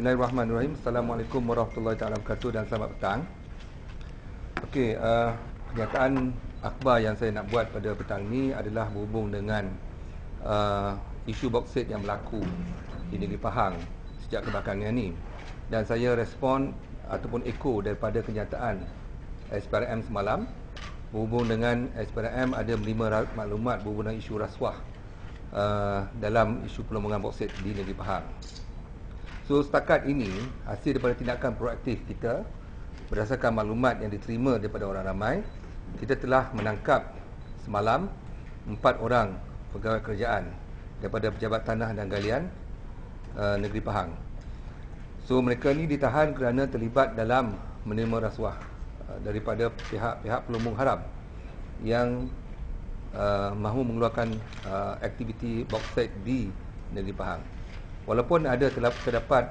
Bismillahirrahmanirrahim. Assalamualaikum warahmatullahi wabarakatuh dan selamat petang. Okey, kenyataan akhbar yang saya nak buat pada petang ini adalah berhubung dengan isu boksit yang berlaku di negeri Pahang sejak kebakaran ini. Dan saya respon ataupun echo daripada kenyataan SPRM semalam berhubung dengan SPRM ada menerima maklumat berhubung dengan isu rasuah dalam isu pelembungan boksit di negeri Pahang. So setakat ini, hasil daripada tindakan proaktif kita berdasarkan maklumat yang diterima daripada orang ramai, kita telah menangkap semalam 4 orang pegawai kerajaan daripada Pejabat Tanah dan Galian negeri Pahang. So mereka ni ditahan kerana terlibat dalam menerima rasuah daripada pihak-pihak pelembung haram yang mahu mengeluarkan aktiviti boksit di negeri Pahang. Walaupun telah terdapat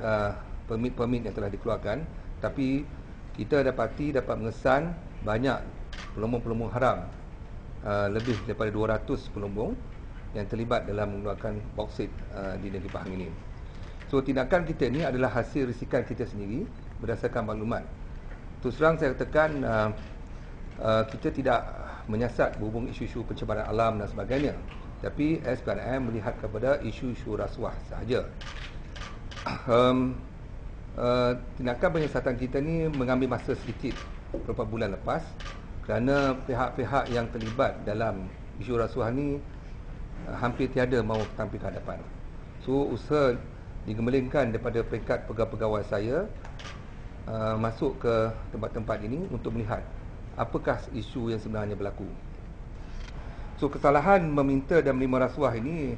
permit-permit yang telah dikeluarkan, tapi kita dapat mengesan banyak pelembung-pelembung haram, lebih daripada 200 pelembung yang terlibat dalam mengeluarkan boksit di negeri Pahang ini. So tindakan kita ni adalah hasil risikan kita sendiri berdasarkan maklumat. Terus terang saya katakan kita tidak menyiasat berhubung isu-isu pencemaran alam dan sebagainya, tapi SPRM melihat kepada isu-isu rasuah sahaja. Tindakan penyiasatan kita ni mengambil masa sedikit beberapa bulan lepas kerana pihak-pihak yang terlibat dalam isu rasuah ni hampir tiada mahu tampil ke hadapan. So usaha digemblengkan daripada peringkat pegawai-pegawai saya masuk ke tempat-tempat ini untuk melihat apakah isu yang sebenarnya berlaku. So kesalahan meminta dan menerima rasuah ini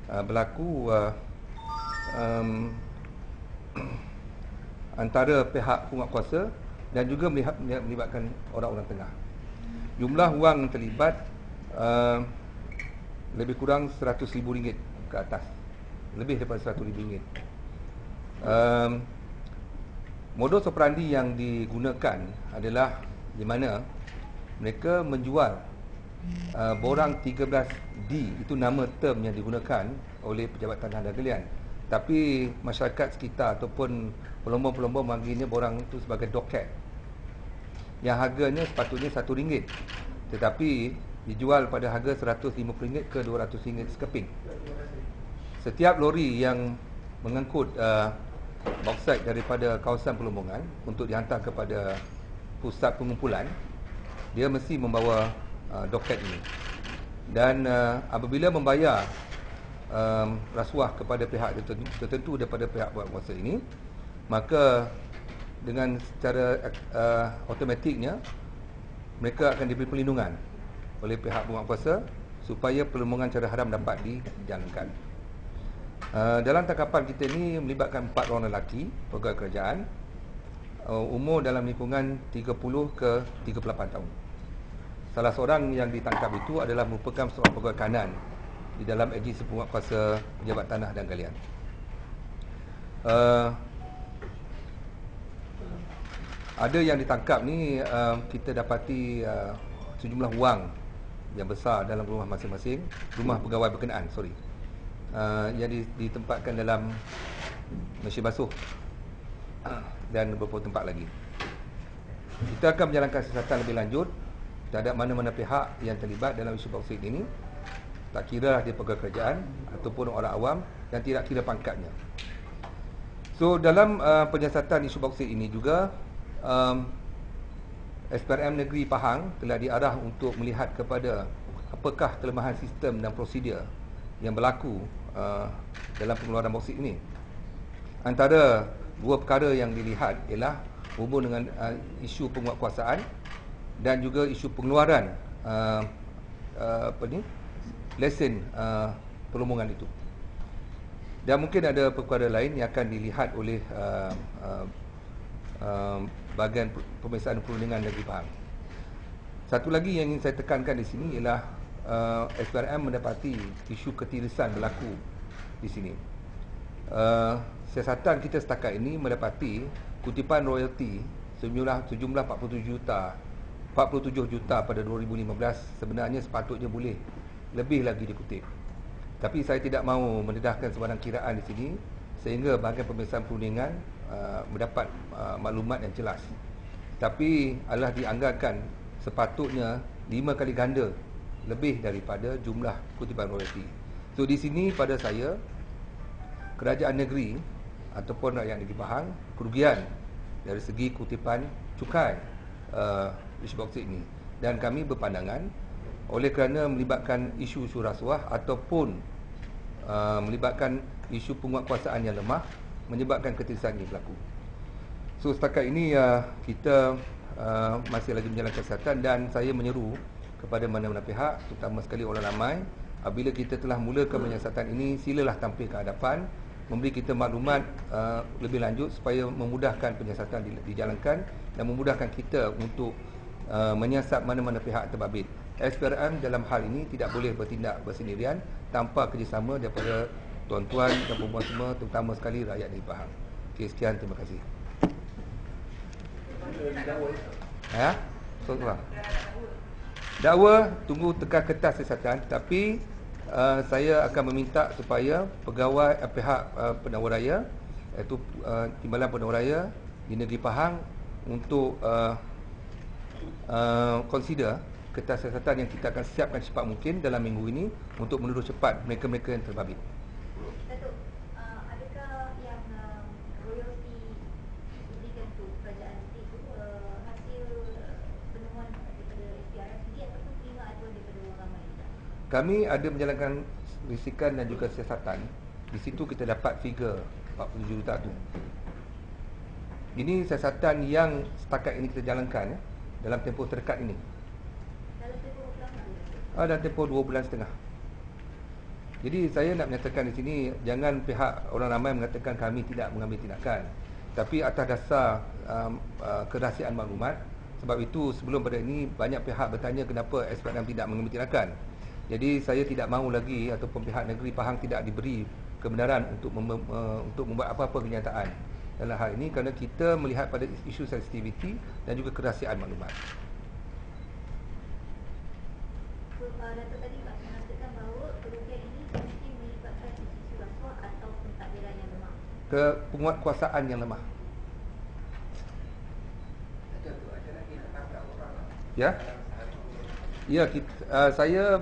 berlaku antara pihak penguatkuasa dan juga melibatkan orang-orang tengah. Jumlah wang yang terlibat lebih kurang RM100,000 ke atas, lebih daripada RM100,000. Modus operandi yang digunakan adalah di mana mereka menjual borang 13D, itu nama term yang digunakan oleh Pejabat Tanah dan Galian. Tapi masyarakat sekitar ataupun pelembung-pelembung memanggilnya borang itu sebagai doket, yang harganya sepatutnya RM1, tetapi dijual pada harga RM150 ke RM200 sekeping. Setiap lori yang mengangkut boksit daripada kawasan pelembungan untuk dihantar kepada pusat pengumpulan, dia mesti membawa doket ini. Dan apabila membayar rasuah kepada pihak tertentu daripada pihak penguasa ini, maka dengan secara automatiknya mereka akan diberi perlindungan oleh pihak penguasa supaya pelembungan cara haram dapat dijalankan. Dalam tangkapan kita ini melibatkan 4 orang lelaki pegawai kerajaan, umur dalam lingkungan 30 ke 38 tahun. Salah seorang yang ditangkap itu adalah merupakan seorang pegawai kanan di dalam agensi penguatkuasa Pejabat Tanah dan Galian. Ada yang ditangkap ni kita dapati sejumlah wang yang besar dalam rumah masing-masing, rumah pegawai berkenaan, yang ditempatkan dalam mesin basuh dan beberapa tempat lagi. Kita akan menjalankan siasatan lebih lanjut terhadap mana-mana pihak yang terlibat dalam isu boksit ini, tak kira dia pegawai kerajaan ataupun orang awam, dan tidak kira pangkatnya. So dalam penyiasatan isu boksit ini juga SPRM Negeri Pahang telah diarah untuk melihat kepada apakah kelemahan sistem dan prosedur yang berlaku dalam pengeluaran boksit ini. Antara dua perkara yang dilihat ialah hubung dengan isu penguatkuasaan dan juga isu pengeluaran lesen pelembungan itu. Dan mungkin ada perkara lain yang akan dilihat oleh bahagian pemeriksaan perundingan negeri Pahang. Satu lagi yang ingin saya tekankan di sini ialah SPRM mendapati isu ketirisan berlaku di sini. Siasatan kita setakat ini mendapati kutipan royalti sejumlah 47 juta pada 2015. Sebenarnya sepatutnya boleh lebih lagi dikutip, tapi saya tidak mahu mendedahkan sebarang kiraan di sini, sehingga bahagian pemeriksaan perundingan mendapat maklumat yang jelas. Tapi adalah dianggarkan sepatutnya 5 kali ganda lebih daripada jumlah kutipan royalti. So di sini pada saya, kerajaan negeri ataupun rakyat negeri Pahang kerugian dari segi kutipan cukai rich bauxite ini. Dan kami berpandangan oleh kerana melibatkan isu-isu rasuah ataupun melibatkan isu penguatkuasaan yang lemah, menyebabkan ketidaksan ini berlaku. So setakat ini kita masih lagi menjalankan siasatan, dan saya menyeru kepada mana-mana pihak, terutama sekali orang ramai, apabila kita telah mulakan penyiasatan ini, silalah tampil ke hadapan, memberi kita maklumat lebih lanjut supaya memudahkan penyiasatan dijalankan dan memudahkan kita untuk menyiasat mana-mana pihak terbabit. SPRM dalam hal ini tidak boleh bertindak bersendirian tanpa kerjasama daripada tuan-tuan dan perempuan semua, terutama sekali rakyat di Pahang. Okey, sekian, terima kasih. Ya, soalan. Dakwa tunggu tekan kertas siasatan, tapi saya akan meminta supaya pegawai pihak pendakwa raya, iaitu Timbalan Pendakwa Raya di negeri Pahang, untuk consider kertas siasatan yang kita akan siapkan secepat mungkin dalam minggu ini untuk menuduh cepat mereka-mereka yang terbabit. Datuk, adakah yang royalti diberikan tu kerajaan itu hasil penemuan daripada SPRM sendiri ataupun terima aduan daripada orang ramai? Kami ada menjalankan risikan dan juga siasatan. Di situ kita dapat figure 47 juta tu. Ini siasatan yang setakat ini kita jalankan dalam tempoh terdekat ini. Dalam tempoh berapa lama? Dalam tempoh 2 bulan setengah. Jadi saya nak menyatakan di sini, jangan pihak orang ramai mengatakan kami tidak mengambil tindakan. Tapi atas dasar kerahsiaan maklumat. Sebab itu sebelum pada ini banyak pihak bertanya kenapa SPRM tidak mengambil tindakan. Jadi saya tidak mahu lagi ataupun pihak negeri Pahang tidak diberi kebenaran untuk membuat apa-apa kenyataan dalam hal ini, kerana kita melihat pada isu sensitiviti dan juga kerahsiaan maklumat. Datuk tadi Pak mengatakan bahawa kerugian ini mesti melibatkan isu rasuah atau pentadbiran yang lemah. Penguatkuasaan yang lemah. Ya? Ya, saya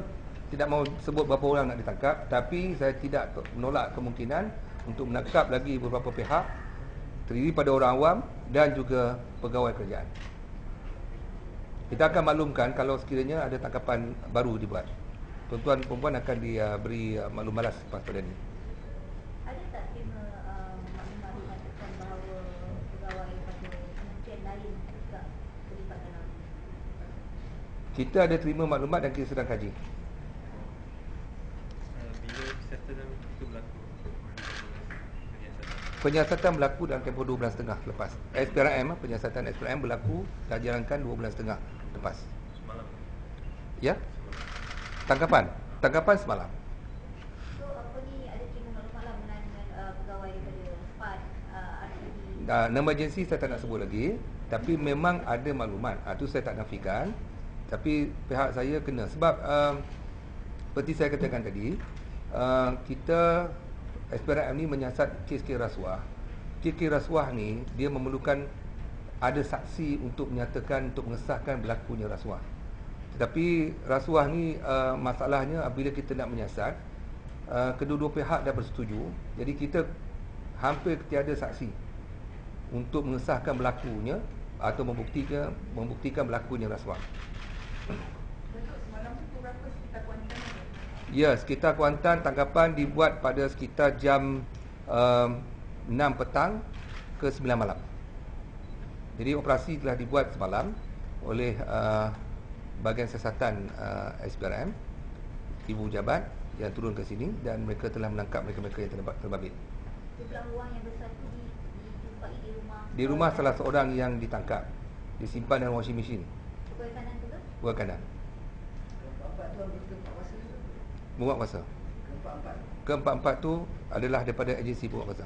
tidak mahu sebut berapa orang nak ditangkap, tapi saya tidak menolak kemungkinan untuk menangkap lagi beberapa pihak, terdiri pada orang awam dan juga pegawai kerajaan. Kita akan maklumkan kalau sekiranya ada tangkapan baru dibuat. Tuan-tuan perempuan akan diberi maklum balas lepas pada ini. Ada tak terima maklumat mengatakan bahawa pegawai pada kementerian lain juga terlibat dalam? Kita ada terima maklumat dan kita sedang kaji. Bila settlement itu berlaku? Penyiasatan berlaku dalam tempoh 2 bulan setengah lepas. SPRM, penyiasatan SPRM berlaku dan jalankan 2 bulan setengah lepas. Semalam? Ya? Tangkapan semalam. So apa ni, ada terima maklumat lah mengenai dengan pegawai daripada PAD, RCD? Nama agensi saya tak nak sebut lagi, tapi memang ada maklumat. Itu saya tak nafikan. Tapi pihak saya kena. Sebab seperti saya katakan tadi, kita SPRM ni menyiasat kes-kes rasuah. Kes-kes rasuah ni dia memerlukan ada saksi untuk menyatakan, untuk mengesahkan berlakunya rasuah. Tetapi rasuah ni masalahnya apabila kita nak menyiasat, kedua-dua pihak dah bersetuju. Jadi kita hampir tiada saksi untuk mengesahkan berlakunya atau membuktikan berlakunya rasuah. Semalam tu berapa sekitar kuantan? Ya, sekitar Kuantan tangkapan dibuat pada sekitar jam 6 petang ke 9 malam. Jadi operasi telah dibuat semalam oleh bahagian siasatan SPRM, ibu jabat yang turun ke sini, dan mereka telah menangkap mereka-mereka yang terbabit. Jumlah wang yang besar tu dijumpai di rumah? Di rumah salah seorang yang ditangkap, disimpan dalam washing machine. Pegawai kanan tu ke? Buat kanan. Buat kuasa. Keempat-empat tu adalah daripada agensi buat kuasa.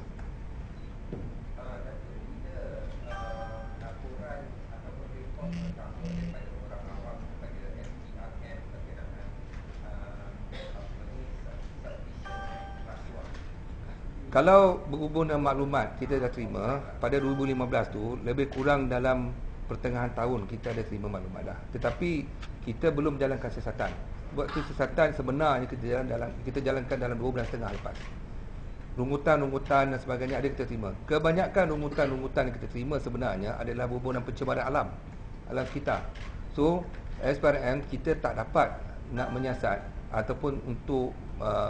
Kalau berhubung dengan maklumat kita dah terima pada 2015 tu, lebih kurang dalam pertengahan tahun kita ada terima maklumat dah. Tetapi kita belum jalankan siasatan. Buat tu siasatan sebenarnya kita jalankan dalam 2 bulan setengah lepas. Rungutan-rungutan dan sebagainya ada kita terima. Kebanyakan rungutan-rungutan yang kita terima sebenarnya adalah berhubung dengan pencemaran alam sekitar. So SPRM kita tak dapat nak menyiasat ataupun untuk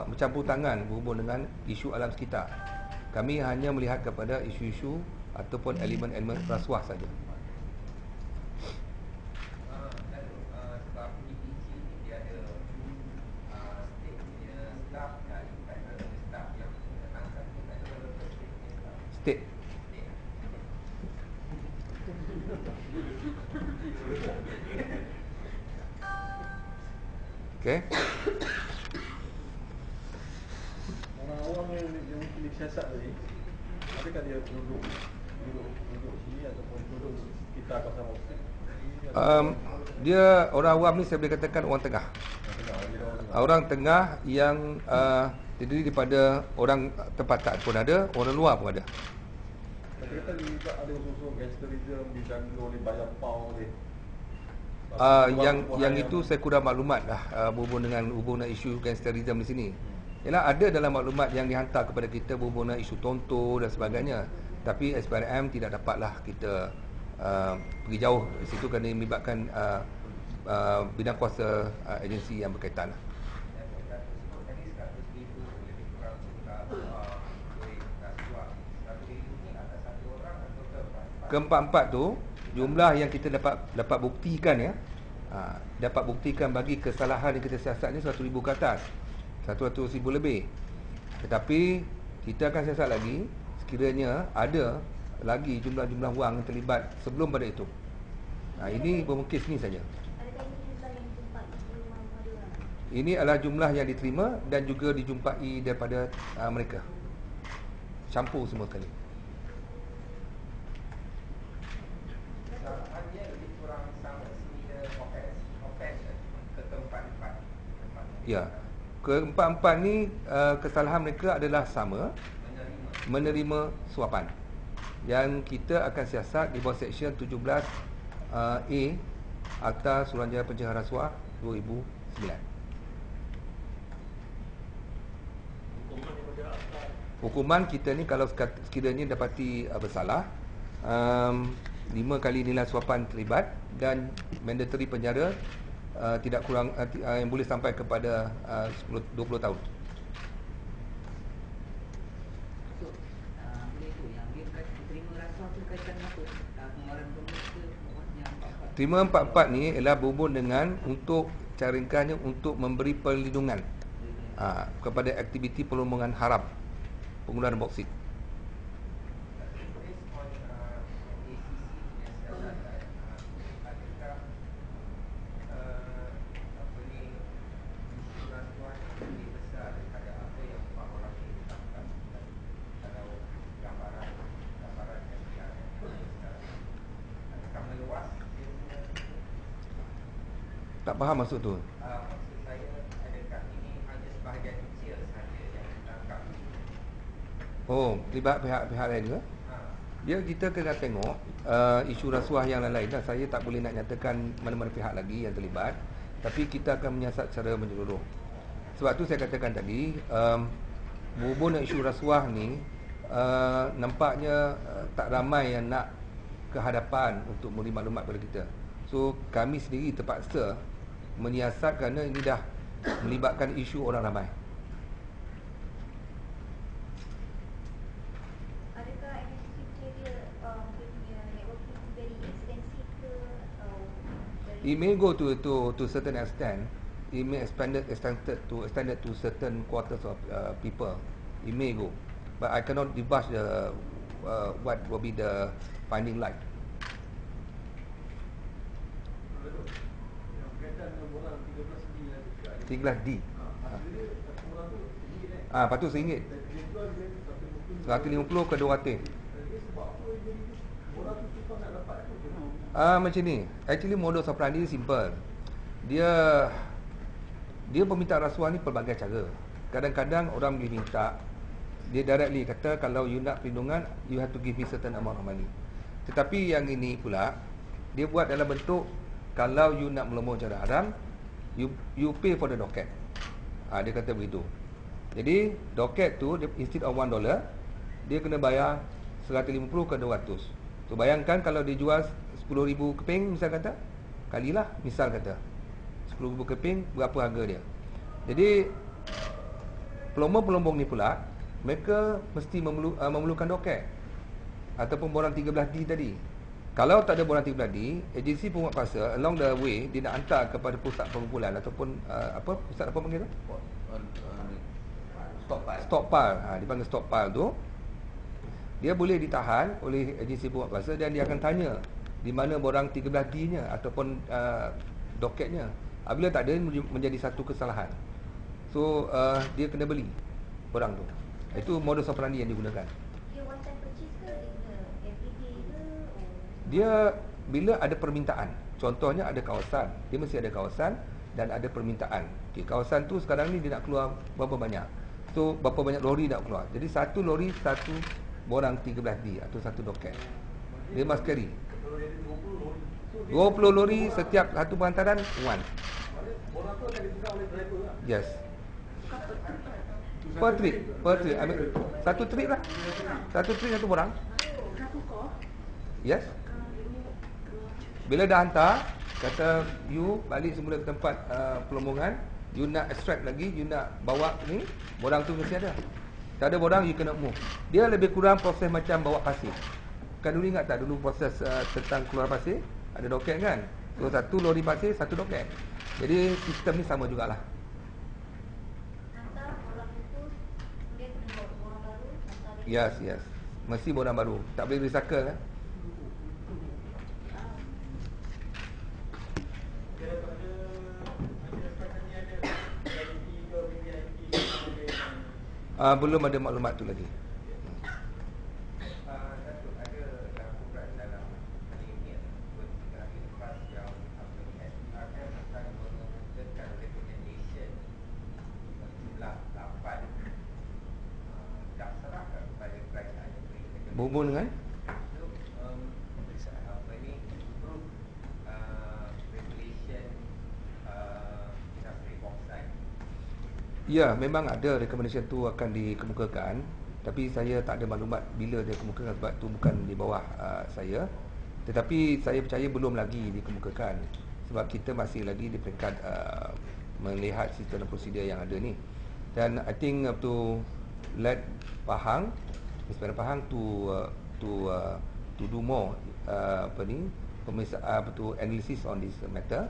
bercampur tangan berhubung dengan isu alam sekitar. Kami hanya melihat kepada isu-isu ataupun elemen-elemen rasuah saja. State. Okay. Orang-orang yang pilih siasat tadi, adakah dia duduk sini ataupun duduk sekitar kawasan Oxford? Dia orang awam ni saya boleh katakan orang tengah. Orang tengah yang terdiri daripada orang tempatan pun ada, orang luar pun ada. Kata-kata ada unsur gangsterism dijaga oleh bayar pau oleh yang itu saya kurang maklumat lah berhubung dengan isu gangsterism di sini. Ialah ada dalam maklumat yang dihantar kepada kita berhubung dengan isu tonto dan sebagainya. Tapi SPRM tidak dapatlah kita pergi jauh di situ kerana melibatkan bidang kuasa agensi yang berkaitan lah. Keempat-empat tu jumlah yang kita dapat buktikan ya. Dapat buktikan bagi kesalahan yang kita siasat ni 100,000 ke atas. 100,000 lebih. Tetapi kita akan siasat lagi sekiranya ada lagi jumlah-jumlah wang yang terlibat sebelum pada itu. Ini bermukis ni saja. Adakah ini jumlah yang dijumpai di rumah orang? Ini adalah jumlah yang diterima dan juga dijumpai daripada mereka. Campur semua sekali. Ya. Keempat-empat ni kesalahan mereka adalah sama, menerima suapan. Yang kita akan siasat di bawah Seksyen 17 A Akta Suruhanjaya Pencegahan Rasuah 2009. Hukuman kita ni kalau sekiranya dapati bersalah, 5 kali nilai suapan terlibat dan mandatory penjara tidak kurang yang boleh sampai kepada 20 tahun. So, itu yang dia terima rasuah tu kaitan apa? Pengeluaran bonus ke yang apa? Terima 44 ni ialah berhubung dengan untuk cara ringkasnya untuk memberi perlindungan kepada aktiviti perlombongan haram penggunaan boksit. Tak faham maksud tu. Maksud saya, adakah ini hanya sebahagian kecil sahaja yang ditangkap? Oh, libat pihak-pihak lain ke? Ya, kita kena tengok isu rasuah yang lain-lain. Saya tak boleh nak nyatakan mana-mana pihak lagi yang terlibat, tapi kita akan menyiasat secara menyeluruh. Sebab tu saya katakan tadi, berhubung dengan isu rasuah ni, nampaknya tak ramai yang nak ke hadapan untuk memberi maklumat kepada kita. So kami sendiri terpaksa menyiasat kerana ini dah melibatkan isu orang ramai. Adakah aktiviti dia punya networking very extensive ke? It may go to certain extent. It may extended to certain quarters of people. It may go, but I cannot divulge what will be the finding like. Tinggal D. Patut RM1. 150 ke 200. Macam ni. Actually modus operandi simple. Dia meminta rasuah ni pelbagai cara. Kadang-kadang orang boleh minta Dia directly kata kalau you nak perlindungan, you have to give me certain amount of money. Tetapi yang ini pula, dia buat dalam bentuk kalau you nak melomong cara haram, you pay for the docket. Dia kata begitu. Jadi docket tu dia, instead of $1, dia kena bayar 150 ke 200. So bayangkan kalau dia jual 10,000 keping misal kata, kalilah misal kata 10,000 keping, berapa harga dia. Jadi pelombong-pelombong ni pula, mereka mesti memerlukan doket ataupun borang 13D tadi. Kalau tak ada borang 13D, agensi penguat paksa along the way dia nak hantar kepada pusat pengumpulan ataupun pusat apa panggil tu? Stockpile. Dipanggil stockpile tu. Dia boleh ditahan oleh agensi penguat paksa dan dia akan tanya di mana borang 13D-nya ataupun doketnya. Apabila tak ada, menjadi satu kesalahan. So dia kena beli borang tu. Itu modus operandi yang digunakan. Dia one time purchase ke dia everyday ke? Dia bila ada permintaan. Contohnya ada kawasan, dia mesti ada kawasan dan ada permintaan. Okay, kawasan tu sekarang ni dia nak keluar berapa banyak. So berapa banyak lori nak keluar. Jadi satu lori satu borang 13D atau satu doket. Dia must carry 20 lori setiap satu perantaran one. Borang tu akan ditukar oleh driver lah. Yes. Per trip. Ambil satu trip lah. Satu trip satu borang. Yes. Bila dah hantar, kata you balik semula ke tempat pelombongan, you nak extract lagi, you nak bawa ni, borang tu mesti ada. Tak ada borang, you kena move. Dia lebih kurang proses macam bawa pasir. Kan dulu ingat tak dulu proses tentang keluar pasir, ada doket kan. So satu lori pasir, satu doket. Jadi sistem ni sama jugalah. Hantar orang itu, kemudian kena bawa orang baru, hantar lagi. Yes. Mesti borang baru. Tak boleh recycle kan. Belum ada maklumat tu lagi. Datuk, ada laporan dalam ini beberapa hari lepas yang SPRM akan mengumumkan recommendation jumlah 8 tak serahkan kepada kerajaan Berhubung dengan apa ni improve regulation industri bauxite. Ya, memang ada recommendation tu akan dikemukakan. Tapi saya tak ada maklumat bila dia kemukakan sebab tu bukan di bawah saya. Tetapi saya percaya belum lagi dikemukakan sebab kita masih lagi di peringkat melihat sistem dan prosedur yang ada ni. Dan I think to let Pahang, Inspektorat Pahang to do more pemeriksaan analysis on this matter.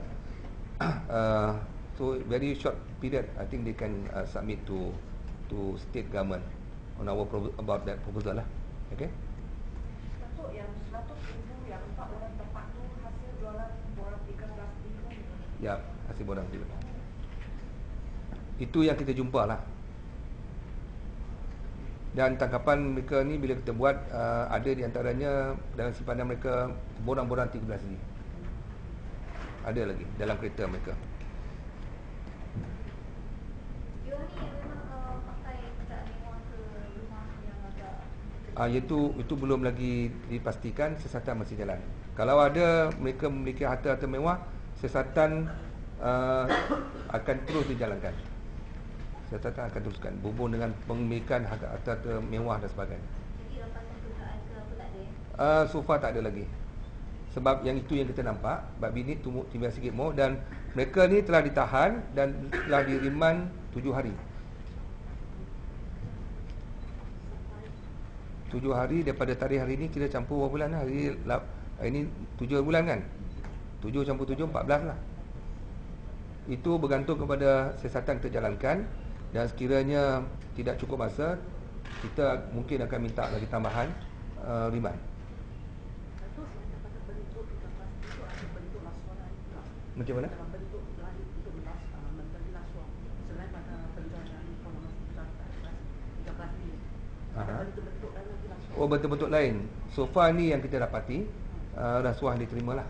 So very short period, I think they can submit to state government on about that proposal lah. Okay. Datuk, yang 100,000 yang 4 orang tempat tu hasil jualan borang 13,000. Ya, hasil borang tu. Itu yang kita jumpa lah. Dan tangkapan mereka ni bila kita buat ada di antaranya dalam simpanan mereka borang-borang 13 ni. Ada lagi dalam kereta mereka. Dia ni yang memang pakai kenderaan mewah ke rumah yang agak Itu belum lagi dipastikan, siasatan masih jalan. Kalau ada mereka memiliki harta-harta mewah, siasatan akan terus dijalankan. Siasatan akan teruskan berhubung dengan pemilikan harta-harta mewah dan sebagainya. jadi rampasan kenderaan ke apa tak ada ya? So far tak ada lagi. Sebab yang itu yang kita nampak, bab ini timbang sikit more dan mereka ni telah ditahan dan telah diriman 7 hari. 7 hari daripada tarikh hari ini kita campur berapa bulan lah? Hari ini 7 bulan kan? 7 campur 7 14 lah. Itu bergantung kepada siasatan kita jalankan dan sekiranya tidak cukup masa, kita mungkin akan minta lagi tambahan riman. Datuk, pada bentuk 13 itu ada bentuk rasuah juga. Macam mana? Dalam bentuk lain untuk memberi rasuah. Selain pada penjualan ekonomi 13 ini. Ada bentuk-bentuk lain lagi rasuah. Oh, bentuk-bentuk lain. So far ni yang kita dapati rasuah yang diterima lah.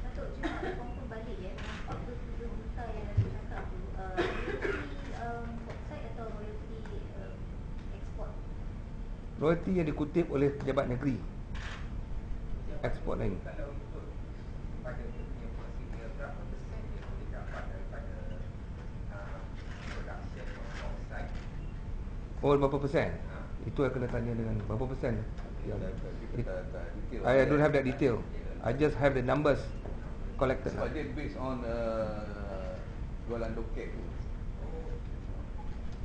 Datuk, cuma nak confirm balik ya, 47 juta yang Datuk cakap tu royalty bauxite atau royalty royalty yang dikutip oleh pejabat negeri ekspor lain. Kalau ikut pada dia punya prosedur, berapa persen dia boleh dapat daripada production offside? Oh, berapa persen? Itu yang kena tanya dengan berapa persen yang I don't have that detail. I just have the numbers collected. Sebab dia based on jualan doket tu.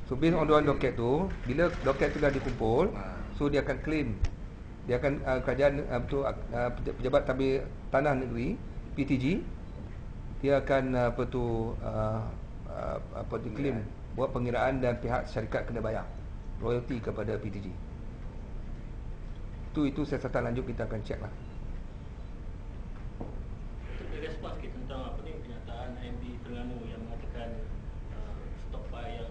So based on doket tu, bila doket tu dah dikumpul, so dia akan claim. Dia akan kerajaan pejabat tabir tanah negeri PTG, dia akan claim, buat pengiraan dan pihak syarikat kena bayar royalty kepada PTG. Itu siasatan lanjut kita akan check lah. Respons sikit tentang apa ni, kenyataan MB Terengganu yang mengatakan stockpile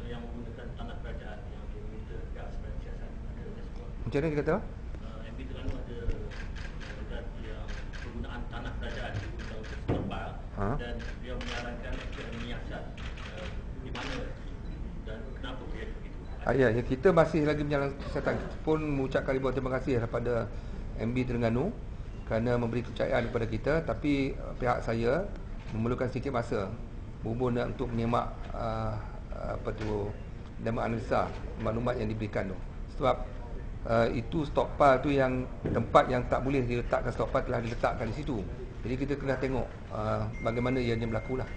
yang menggunakan tanah kerajaan yang diminta gas dan siasat. Ada respons? Macam mana dia kata? MB Terengganu ada yang penggunaan tanah kerajaan untuk stockpile dan dia menyarankan untuk menyiasat di mana dan kenapa dia begitu. Ya, kita masih lagi menjalankan siasatan. Pun mengucapkan ribuan terima kasih kepada MB Terengganu kerana memberi kepercayaan kepada kita, tapi pihak saya memerlukan sedikit masa untuk menyemak dan menganalisa maklumat yang diberikan tu. Sebab itu stockpile tu yang tempat yang tak boleh diletakkan stockpile telah diletakkan di situ. Jadi kita kena tengok bagaimana ianya berlaku lah.